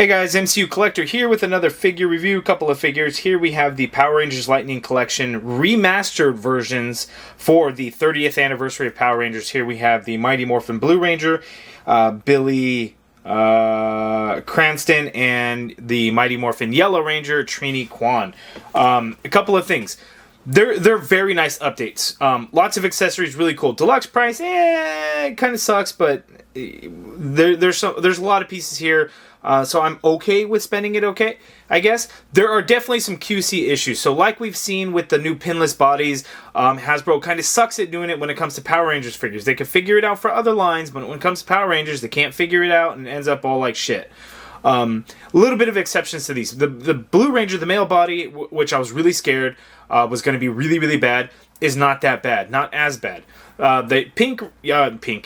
Hey guys, MCU Collector here with another figure review, a couple of figures. Here we have the Power Rangers Lightning Collection remastered versions for the 30th anniversary of Power Rangers. Here we have the Mighty Morphin Blue Ranger, Billy Cranston, and the Mighty Morphin Yellow Ranger, Trini Kwan. A couple of things. They're very nice updates. Lots of accessories, really cool. Deluxe price, it kind of sucks, but there's a lot of pieces here. So I'm okay with spending it, I guess. There are definitely some QC issues. So like we've seen with the new pinless bodies, Hasbro kind of sucks at doing it when it comes to Power Rangers figures. They can figure it out for other lines, but when it comes to Power Rangers, they can't figure it out and it ends up all like shit. A little bit of exceptions to these. The Blue Ranger, the male body, which I was really scared was going to be really, really bad, is not that bad. Not as bad. The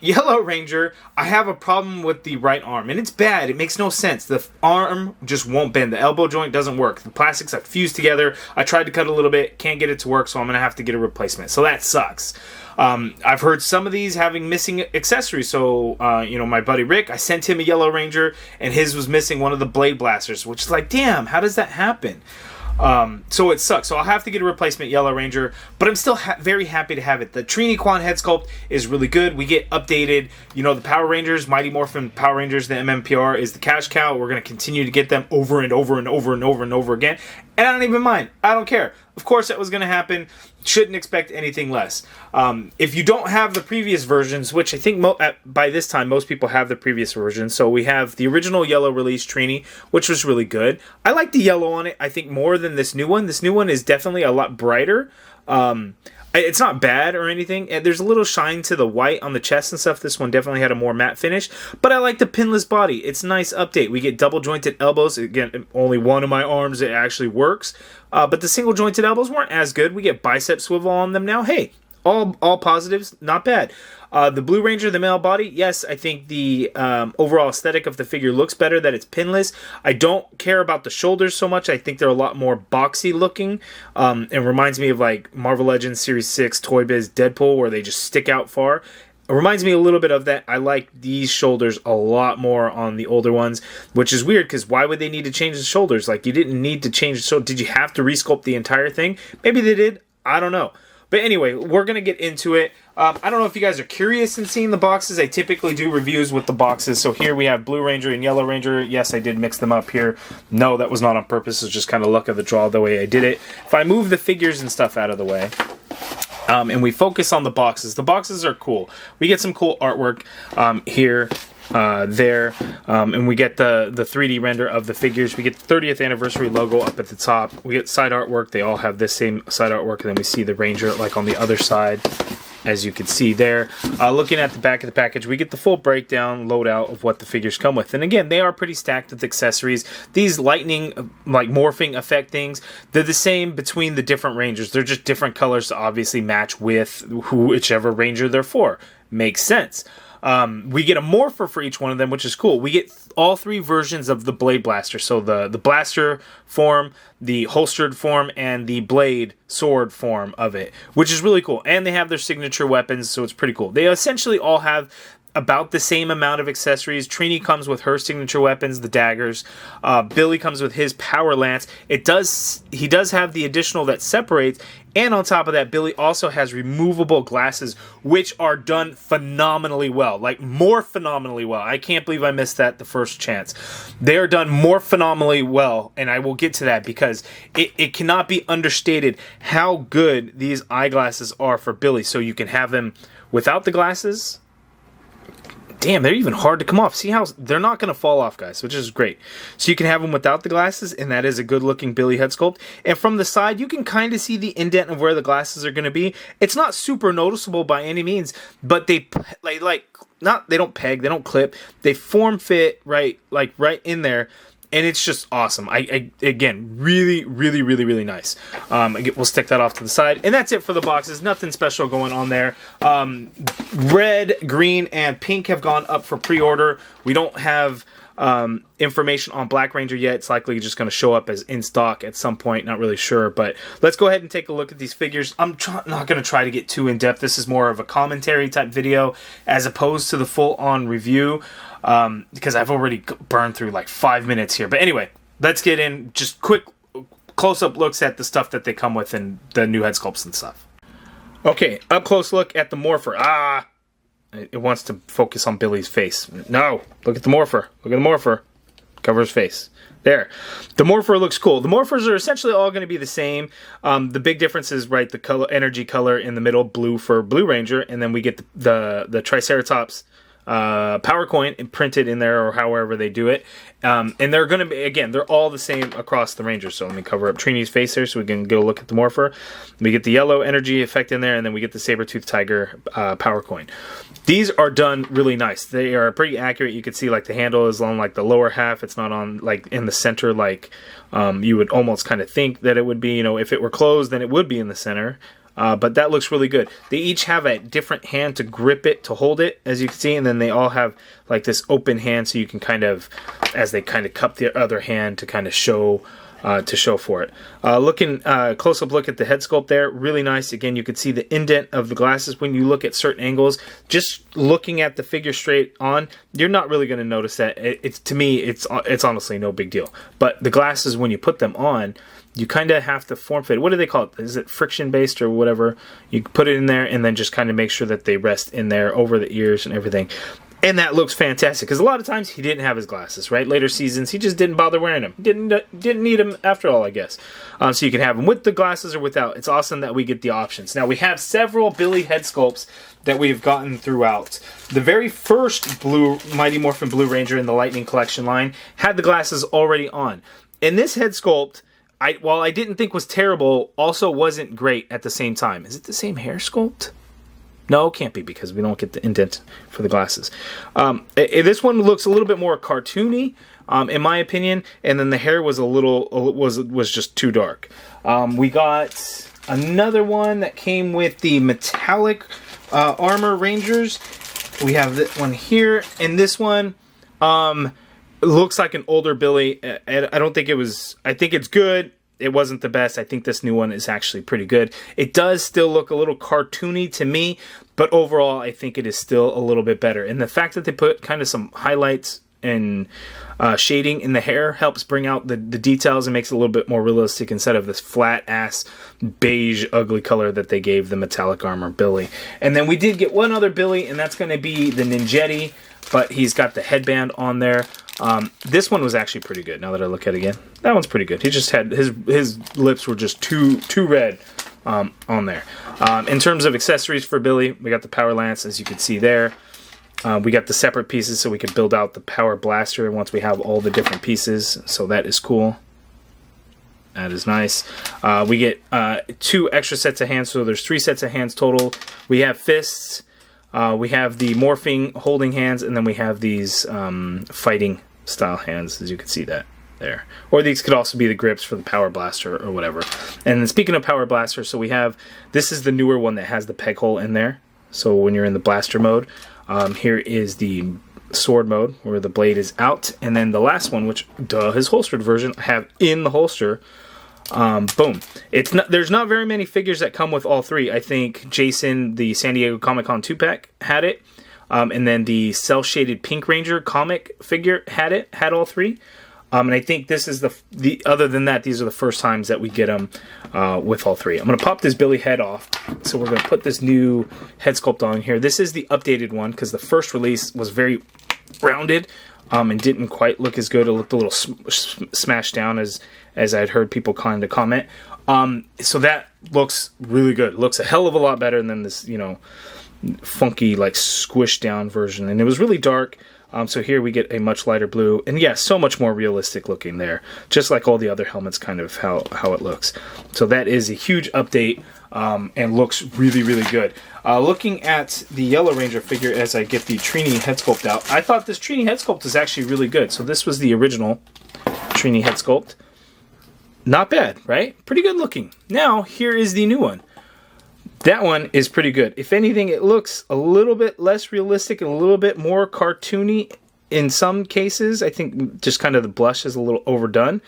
Yellow Ranger, I have a problem with the right arm, and it's bad. It makes no sense. The arm just won't bend. The elbow joint doesn't work. The plastics have fused together. I tried to cut a little bit, can't get it to work, so I'm going to have to get a replacement. So that sucks. I've heard some of these having missing accessories. So, my buddy Rick, I sent him a Yellow Ranger, and his was missing one of the blade blasters, which is like, damn, how does that happen? So it sucks. So I'll have to get a replacement Yellow Ranger, but I'm still very happy to have it. The Trini Kwan head sculpt is really good. We get updated, the Power Rangers, Mighty Morphin Power Rangers, the MMPR is the cash cow. We're going to continue to get them over and over and over and over and over again. And I don't even mind. I don't care. Of course that was going to happen. Shouldn't expect anything less. If you don't have the previous versions, which I think by this time most people have the previous versions, so we have the original yellow release Trini, which was really good. I like the yellow on it, I think, more than this new one. This new one is definitely a lot brighter. It's not bad or anything. There's a little shine to the white on the chest and stuff. This one definitely had a more matte finish. But I like the pinless body. It's a nice update. We get double jointed elbows. Again, only one of my arms it actually works. But the single jointed elbows weren't as good. We get bicep swivel on them now. Hey, all positives. Not bad. The Blue Ranger, the male body, yes, I think the overall aesthetic of the figure looks better that it's pinless. I don't care about the shoulders so much. I think they're a lot more boxy looking. It reminds me of like Marvel Legends Series 6 Toy Biz Deadpool, where they just stick out far. It reminds me a little bit of that. I like these shoulders a lot more on the older ones, which is weird because why would they need to change the shoulders? Like, you didn't need to change the shoulders. Did you have to resculpt the entire thing? Maybe they did. I don't know. But anyway, we're going to get into it. I don't know if you guys are curious in seeing the boxes. I typically do reviews with the boxes. So here we have Blue Ranger and Yellow Ranger. Yes, I did mix them up here. No, that was not on purpose. It's just kind of luck of the draw the way I did it. If I move the figures and stuff out of the way, and we focus on the boxes are cool. We get some cool artwork here. There, and we get the 3D render of the figures. We get the 30th anniversary logo up at the top. We get side artwork. They all have this same side artwork, and then we see the Ranger like on the other side, as you can see there. Looking at the back of the package, we get the full breakdown loadout of what the figures come with. And again, they are pretty stacked with accessories. These lightning, like morphing effect things, they're the same between the different Rangers. They're just different colors to obviously match with whichever Ranger they're for. Makes sense. We get a morpher for each one of them, which is cool. We get all three versions of the blade blaster. So the blaster form, the holstered form, and the blade sword form of it, which is really cool. And they have their signature weapons, so it's pretty cool. They essentially all have about the same amount of accessories. Trini comes with her signature weapons, the daggers. Billy comes with his power lance. He does have the additional that separates, and on top of that, Billy also has removable glasses, which are done phenomenally well. Like, more phenomenally well. I can't believe I missed that the first chance. They are done more phenomenally well, and I will get to that because it cannot be understated how good these eyeglasses are for Billy. So you can have them without the glasses. Damn, they're even hard to come off. See how they're not going to fall off, guys, which is great. So you can have them without the glasses, and that is a good-looking Billy head sculpt. And from the side, you can kind of see the indent of where the glasses are going to be. It's not super noticeable by any means, but they don't peg, they don't clip, they form fit right in there. And it's just awesome. Again, really, really, really, really nice. We'll stick that off to the side. And that's it for the boxes. Nothing special going on there. Red, green, and pink have gone up for pre-order. We don't have information on Black Ranger yet. It's likely just going to show up as in stock at some point. Not really sure, but let's go ahead and take a look at these figures. I'm not going to try to get too in depth. This is more of a commentary type video as opposed to the full-on review, because I've already burned through like 5 minutes here. But anyway, let's get in just quick close-up looks at the stuff that they come with and the new head sculpts and stuff. Okay, up close look at the Morpher. It wants to focus on Billy's face. No, look at the Morpher. Look at the Morpher. Cover his face. There. The Morpher looks cool. The Morphers are essentially all going to be the same. The big difference is, right, the color, energy color in the middle, blue for Blue Ranger, and then we get the Triceratops power coin printed in there, or however they do it. And they're going to be, again, they're all the same across the Rangers. So let me cover up Trini's face here so we can go look at the Morpher. We get the yellow energy effect in there, and then we get the Saber-Tooth Tiger power coin. These are done really nice. They are pretty accurate. You can see like the handle is on like the lower half. It's not on like in the center like you would almost kind of think that it would be. You know, if it were closed, then it would be in the center. But that looks really good. They each have a different hand to grip it, to hold it, as you can see, and then they all have like this open hand, so you can kind of, as they kind of cup the other hand to kind of show for it. Looking close-up look at the head sculpt there, really nice. Again, you can see the indent of the glasses when you look at certain angles. Just looking at the figure straight on, you're not really going to notice that. To me, it's honestly no big deal. But the glasses, when you put them on, you kind of have to form fit. What do they call it? Is it friction based or whatever? You put it in there and then just kind of make sure that they rest in there over the ears and everything. And that looks fantastic, because a lot of times he didn't have his glasses, right? Later seasons, he just didn't bother wearing them. Didn't need them after all, I guess. So you can have them with the glasses or without. It's awesome that we get the options. Now, we have several Billy head sculpts that we've gotten throughout. The very first Mighty Morphin Blue Ranger in the Lightning Collection line had the glasses already on. And this head sculpt, while I didn't think was terrible, also wasn't great at the same time. Is it the same hair sculpt? No, it can't be, because we don't get the indent for the glasses. This one looks a little bit more cartoony, in my opinion, and then the hair was was just too dark. We got another one that came with the metallic armor Rangers. We have this one here, and this one looks like an older Billy. I don't think it was. I think it's good. It wasn't the best. I think this new one is actually pretty good. It does still look a little cartoony to me, but overall I think it is still a little bit better. And the fact that they put kind of some highlights and shading in the hair helps bring out the details and makes it a little bit more realistic instead of this flat ass beige ugly color that they gave the metallic armor Billy. And then we did get one other Billy, and that's going to be the Ninjetti, but he's got the headband on there. This one was actually pretty good. Now that I look at it again, that one's pretty good. He just had his lips were just too red on there. In terms of accessories for Billy, we got the power lance, as you can see there. We got the separate pieces so we can build out the power blaster once we have all the different pieces. So that is cool. That is nice. We get 2 extra sets of hands, so there's 3 sets of hands total. We have fists. We have the morphing holding hands, and then we have these fighting style hands, as you can see that there. Or these could also be the grips for the power blaster or whatever. And then speaking of power blaster, so we have, this is the newer one that has the peg hole in there. So when you're in the blaster mode, here is the sword mode where the blade is out. And then the last one, which his holstered version, I have in the holster. Boom. There's not very many figures that come with all 3. I think Jason, the San Diego Comic-Con 2-pack, had it. And then the cel-shaded Pink Ranger comic figure had all 3. And I think this is other than that, these are the first times that we get them with all 3. I'm going to pop this Billy head off. So we're going to put this new head sculpt on here. This is the updated one, because the first release was very rounded and didn't quite look as good. It looked a little smashed down, as I'd heard people kind of comment. So that looks really good. It looks a hell of a lot better than this, funky, like, squished down version. And it was really dark. So here we get a much lighter blue. And yeah, so much more realistic looking there. Just like all the other helmets, kind of how it looks. So that is a huge update and looks really, really good. Looking at the Yellow Ranger figure as I get the Trini head sculpt out, I thought this Trini head sculpt is actually really good. So this was the original Trini head sculpt. Not bad, right? Pretty good looking. Now, here is the new one. That one is pretty good. If anything, it looks a little bit less realistic and a little bit more cartoony in some cases. I think just kind of the blush is a little overdone.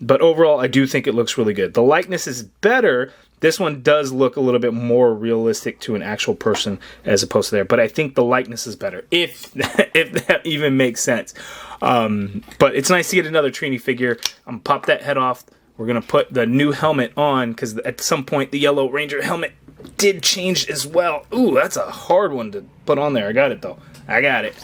But overall, I do think it looks really good. The likeness is better. This one does look a little bit more realistic to an actual person as opposed to there. But I think the likeness is better, if that even makes sense. But it's nice to get another Trini figure. I'm going to pop that head off. We're going to put the new helmet on, because at some point the Yellow Ranger helmet did change as well. Ooh, that's a hard one to put on there. I got it, though. I got it.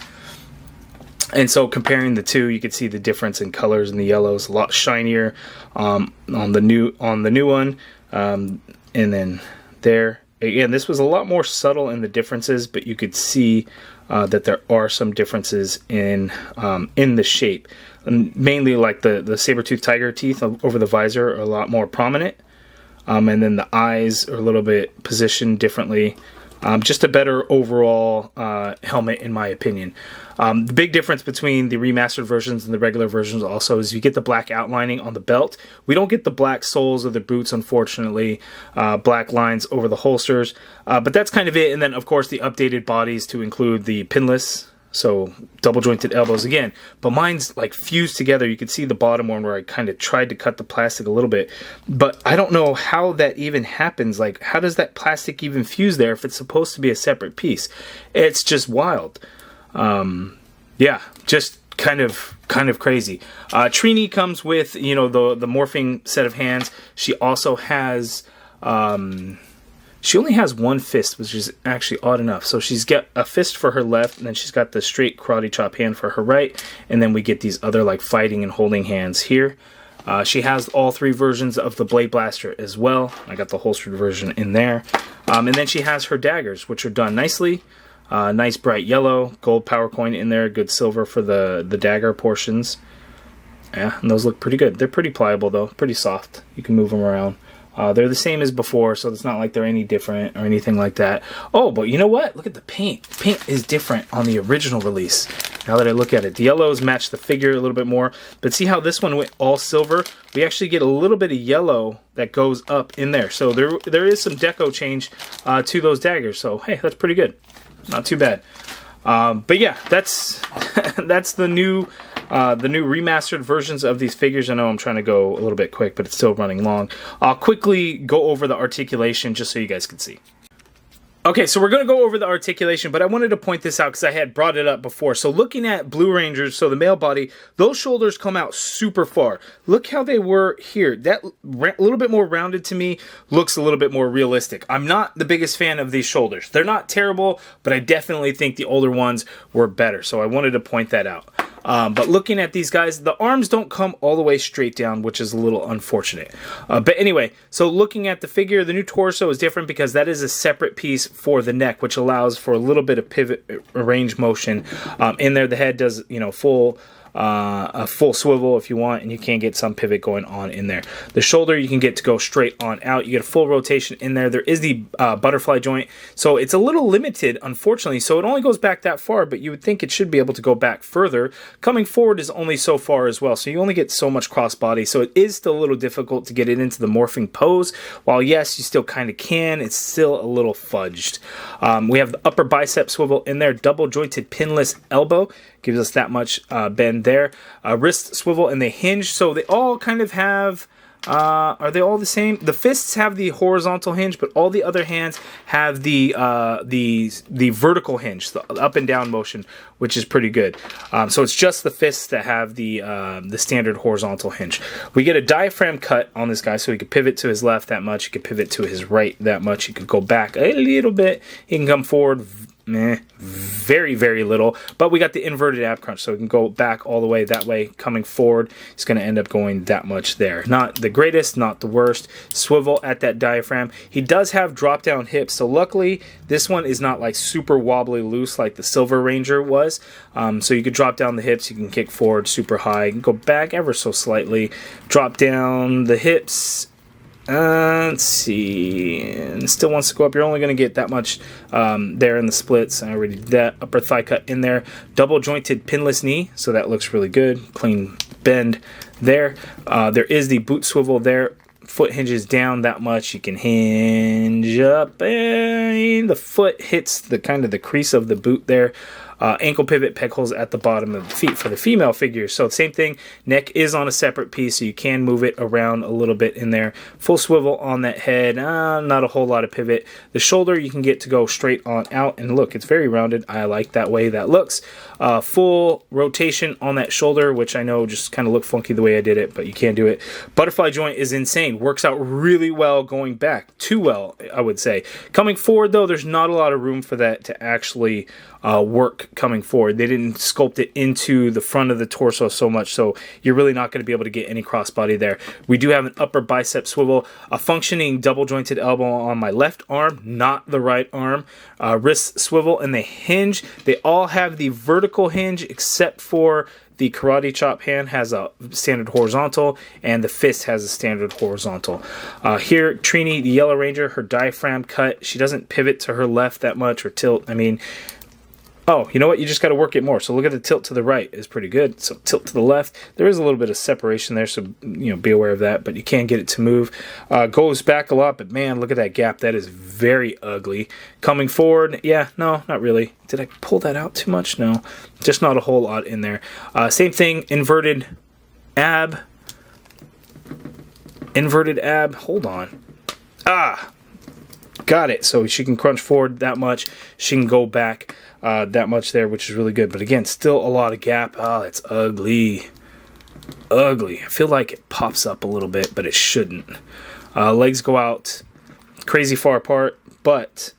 And so comparing the two, you can see the difference in colors, and the yellow is a lot shinier on the new one. And then there, again, this was a lot more subtle in the differences, but you could see that there are some differences in the shape. And mainly, like the saber-toothed tiger teeth over the visor are a lot more prominent. And then the eyes are a little bit positioned differently. Just a better overall helmet, in my opinion. The big difference between the remastered versions and the regular versions also is you get the black outlining on the belt. We don't get the black soles of the boots, unfortunately. Black lines over the holsters. But that's kind of it. And then, of course, the updated bodies to include the pinless. So double jointed elbows again, but mine's like fused together. You can see the bottom one where I kind of tried to cut the plastic a little bit, but I don't know how that even happens. Like, how does that plastic even fuse there if it's supposed to be a separate piece? It's just wild. Yeah, just kind of crazy. Trini comes with, you know, the morphing set of hands. She also has she only has one fist, which is actually odd enough. So she's got a fist for her left, and then she's got the straight karate chop hand for her right, and then we get these other like fighting and holding hands here. She has all three versions of the Blade Blaster as well. I got the holstered version in there. And then she has her daggers, which are done nicely. Nice bright yellow, gold power coin in there, good silver for the dagger portions. Yeah, and those look pretty good. They're pretty pliable though, pretty soft. You can move them around. They're the same as before, so it's not like they're any different or anything like that. Oh, but you know what? Look at the paint. The paint is different on the original release. Now that I look at it, the yellows match the figure a little bit more. But see how this one went all silver? We actually get a little bit of yellow that goes up in there. So there is some deco change to those daggers. So hey, that's pretty good. Not too bad. But yeah, that's that's the new remastered versions of these figures. I know I'm trying to go a little bit quick, but it's still running long. I'll quickly go over the articulation just so you guys can see. Okay, so we're going to go over the articulation, but I wanted to point this out because I had brought it up before. So looking at Blue Rangers, so the male body, those shoulders come out super far. Look how they were here. That a little bit more rounded to me looks a little bit more realistic. I'm not the biggest fan of these shoulders. They're not terrible, but I definitely think the older ones were better. So I wanted to point that out. But looking at these guys, the arms don't come all the way straight down, which is a little unfortunate. But anyway, so looking at the figure, the new torso is different because that is a separate piece for the neck, which allows for a little bit of pivot range motion. In there, the head does, you know, a full swivel if you want, and you can get some pivot going on in there. The shoulder you can get to go straight on out. You get a full rotation in there. There is the butterfly joint, so it's a little limited, unfortunately. So it only goes back that far, but you would think it should be able to go back further. Coming forward is only so far as well, so you only get so much crossbody. So it is still a little difficult to get it into the morphing pose. While yes, you still kind of can, it's still a little fudged. We have the upper bicep swivel in there, double jointed pinless elbow. Gives us that much bend there. Wrist swivel and they hinge. So they all kind of have... are they all the same? The fists have the horizontal hinge, but all the other hands have the vertical hinge, the up and down motion, which is pretty good. So it's just the fists that have the standard horizontal hinge. We get a diaphragm cut on this guy, so he could pivot to his left that much. He could pivot to his right that much. He could go back a little bit. He can come forward very, very little, but we got the inverted ab crunch, so we can go back all the way that way. Coming forward, it's going to end up going that much there. Not the greatest, not the worst. Swivel at that diaphragm. He does have drop down hips, so luckily this one is not like super wobbly loose like the Silver Ranger was. So you could drop down the hips, you can kick forward super high, you can go back ever so slightly, drop down the hips. Let's see, and still wants to go up. You're only going to get that much there in the splits. I already did that. Upper thigh cut in there. Double jointed pinless knee, so that looks really good. Clean bend there. There is the boot swivel there. Foot hinges down that much. You can hinge up, and the foot hits the kind of the crease of the boot there. Ankle pivot, peg holes at the bottom of the feet for the female figure. So same thing, neck is on a separate piece, so you can move it around a little bit in there. Full swivel on that head, not a whole lot of pivot. The shoulder you can get to go straight on out, and look, it's very rounded. I like that way that looks. Full rotation on that shoulder, which I know just kind of looked funky the way I did it, but you can do it. Butterfly joint is insane. Works out really well going back. Too well, I would say. Coming forward, though, there's not a lot of room for that to actually work coming forward. They didn't sculpt it into the front of the torso so much, so you're really not going to be able to get any crossbody there. We do have an upper bicep swivel, a functioning double jointed elbow on my left arm, not the right arm, wrist swivel, and the hinge. They all have the vertical hinge except for the karate chop hand has a standard horizontal, and the fist has a standard horizontal. Here, Trini, the Yellow Ranger, her diaphragm cut. She doesn't pivot to her left that much or tilt. I mean, oh, you know what? You just got to work it more. So look at the tilt to the right is pretty good. So tilt to the left. There is a little bit of separation there, so be aware of that. But you can get it to move. Goes back a lot, but man, look at that gap. That is very ugly. Coming forward, yeah, no, not really. Did I pull that out too much? No, just not a whole lot in there. Same thing, inverted ab. Inverted ab. Hold on. Got it. So she can crunch forward that much. She can go back that much there, which is really good. But again, still a lot of gap. Oh, it's ugly. Ugly. I feel like it pops up a little bit, but it shouldn't. Legs go out crazy far apart, but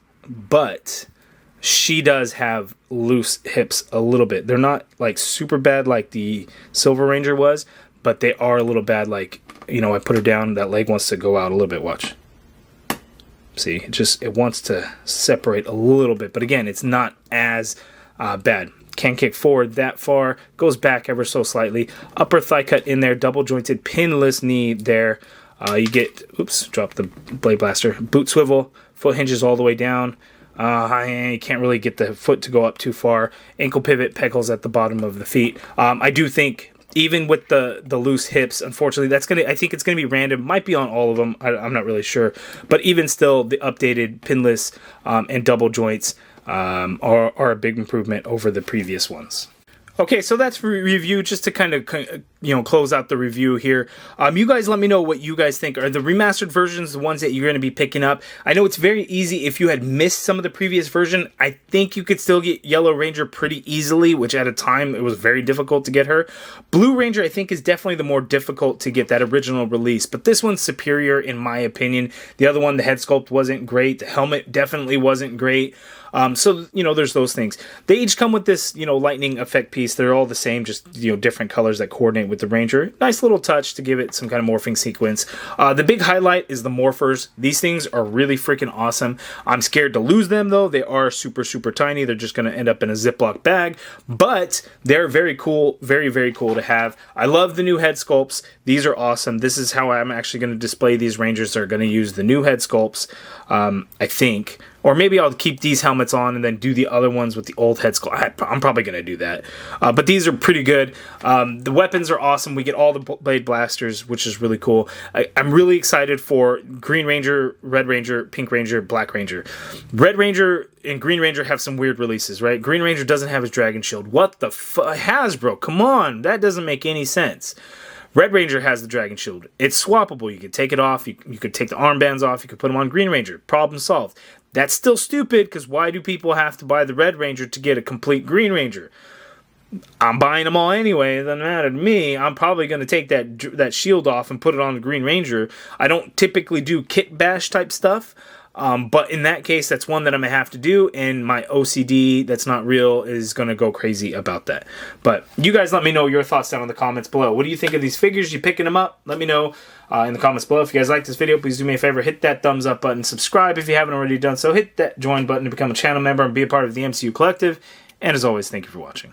she does have loose hips a little bit. They're not like super bad like the Silver Ranger was, but they are a little bad. Like, I put her down, that leg wants to go out a little bit. Watch. See, it wants to separate a little bit, but again, it's not as bad. Can't kick forward that far, goes back ever so slightly. Upper thigh cut in there, double jointed, pinless knee there. You get, oops, drop the blade blaster. Boot swivel, foot hinges all the way down. You can't really get the foot to go up too far. Ankle pivot, peg holes at the bottom of the feet. I do think, even with the loose hips, unfortunately, I think it's gonna be random. Might be on all of them. I'm not really sure. But even still, the updated pinless and double joints are a big improvement over the previous ones. Okay, so that's for review, just to kind of close out the review here. You guys let me know what you guys think. Are the remastered versions the ones that you're going to be picking up? I know it's very easy if you had missed some of the previous version. I think you could still get Yellow Ranger pretty easily, which at a time it was very difficult to get her. Blue Ranger I think is definitely the more difficult to get, that original release, but this one's superior in my opinion. The other one, the head sculpt wasn't great. The helmet definitely wasn't great. So, there's those things. They each come with this, lightning effect piece. They're all the same, just, different colors that coordinate with the Ranger. Nice little touch to give it some kind of morphing sequence. The big highlight is the morphers. These things are really freaking awesome. I'm scared to lose them, though. They are super, super tiny. They're just going to end up in a Ziploc bag, but they're very cool. Very, very cool to have. I love the new head sculpts. These are awesome. This is how I'm actually going to display these Rangers. They're going to use the new head sculpts, I think. Or maybe I'll keep these helmets on and then do the other ones with the old head sculpt. I'm probably going to do that. But these are pretty good. The weapons are awesome. We get all the blade blasters, which is really cool. I'm really excited for Green Ranger, Red Ranger, Pink Ranger, Black Ranger. Red Ranger and Green Ranger have some weird releases, right? Green Ranger doesn't have his dragon shield. What the Hasbro, come on. That doesn't make any sense. Red Ranger has the dragon shield. It's swappable. You could take it off. You could take the armbands off. You could put them on Green Ranger. Problem solved. That's still stupid, because why do people have to buy the Red Ranger to get a complete Green Ranger? I'm buying them all anyway. It doesn't matter to me. I'm probably going to take that shield off and put it on the Green Ranger. I don't typically do kit bash type stuff. But in that case, that's one that I'm going to have to do, and my OCD that's not real is going to go crazy about that. But you guys let me know your thoughts down in the comments below. What do you think of these figures? You picking them up? Let me know in the comments below. If you guys like this video, please do me a favor. Hit that thumbs up button. Subscribe if you haven't already done so. Hit that join button to become a channel member and be a part of the MCU Collective. And as always, thank you for watching.